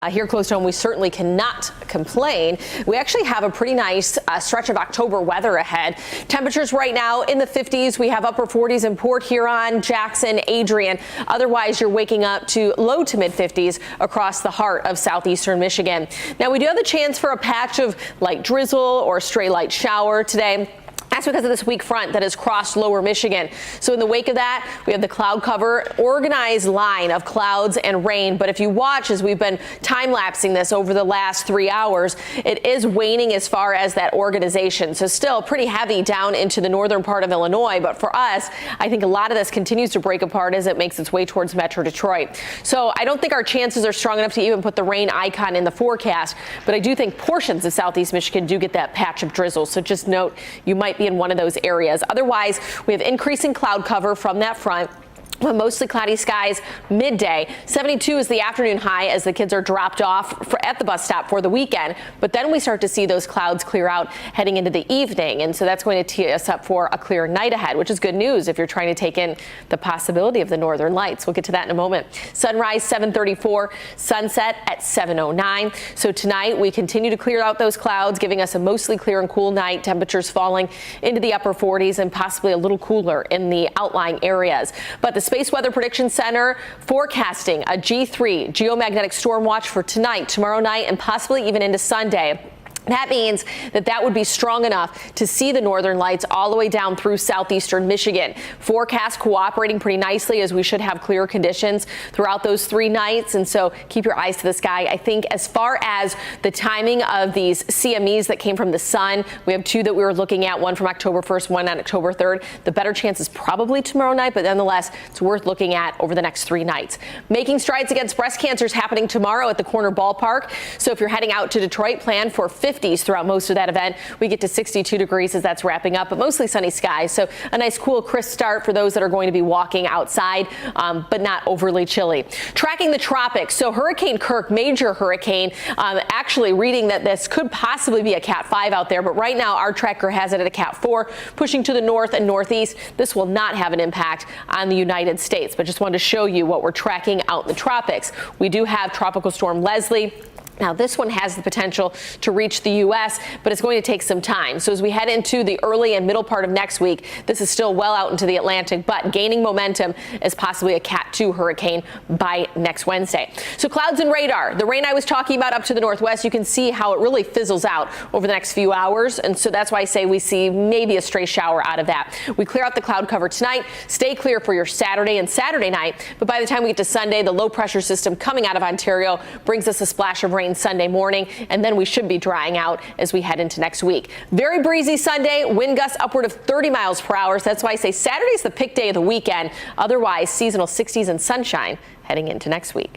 Here close to home, we certainly cannot complain. We actually have a pretty nice stretch of October weather ahead. Temperatures right now in the 50s. We have upper 40s in Port Huron, Jackson, Adrian. Otherwise, you're waking up to low to mid 50s across the heart of southeastern Michigan. Now, we do have the chance for a patch of light drizzle or a stray light shower today. That's because of this weak front that has crossed lower Michigan. So in the wake of that, we have the cloud cover, organized line of clouds and rain. But if you watch as we've been time-lapsing this over the last 3 hours, it is waning as far as that organization. So still pretty heavy down into the northern part of Illinois. But for us, I think a lot of this continues to break apart as it makes its way towards Metro Detroit. So I don't think our chances are strong enough to even put the rain icon in the forecast. But I do think portions of southeast Michigan do get that patch of drizzle. So just note you might be in one of those areas. Otherwise, we have increasing cloud cover from that front. Mostly cloudy skies midday. 72 is the afternoon high as the kids are dropped off at the bus stop for the weekend. But then we start to see those clouds clear out heading into the evening. And so that's going to tee us up for a clear night ahead, which is good news if you're trying to take in the possibility of the northern lights. We'll get to that in a moment. Sunrise 7:34, sunset at 7:09. So tonight we continue to clear out those clouds, giving us a mostly clear and cool night. Temperatures falling into the upper 40s and possibly a little cooler in the outlying areas. But the Space Weather Prediction Center forecasting a G3 geomagnetic storm watch for tonight, tomorrow night, and possibly even into Sunday. That means that would be strong enough to see the northern lights all the way down through southeastern Michigan. Forecast cooperating pretty nicely as we should have clear conditions throughout those 3 nights. And so keep your eyes to the sky. I think as far as the timing of these CMEs that came from the sun, we have 2 that we were looking at, one from October 1st, one on October 3rd. The better chance is probably tomorrow night, but nonetheless, it's worth looking at over the next 3 nights. Making strides against breast cancer is happening tomorrow at the Corner Ballpark. So if you're heading out to Detroit, plan for 50s throughout most of that event. We get to 62 degrees as that's wrapping up, but mostly sunny skies. So a nice, cool, crisp start for those that are going to be walking outside, but not overly chilly. Tracking the tropics. So Hurricane Kirk, major hurricane, actually reading that this could possibly be a Cat 5 out there, but right now our tracker has it at a Cat 4, pushing to the north and northeast. This will not have an impact on the United States, but just wanted to show you what we're tracking out in the tropics. We do have Tropical Storm Leslie. Now, this one has the potential to reach the U.S., but it's going to take some time. So as we head into the early and middle part of next week, this is still well out into the Atlantic, but gaining momentum as possibly a Cat 2 hurricane by next Wednesday. So clouds and radar. The rain I was talking about up to the northwest, you can see how it really fizzles out over the next few hours. And so that's why I say we see maybe a stray shower out of that. We clear out the cloud cover tonight. Stay clear for your Saturday and Saturday night. But by the time we get to Sunday, the low pressure system coming out of Ontario brings us a splash of rain Sunday morning, and then we should be drying out as we head into next week. Very breezy Sunday, wind gusts upward of 30 miles per hour. So that's why I say Saturday's the pick day of the weekend. Otherwise, seasonal 60s and sunshine heading into next week.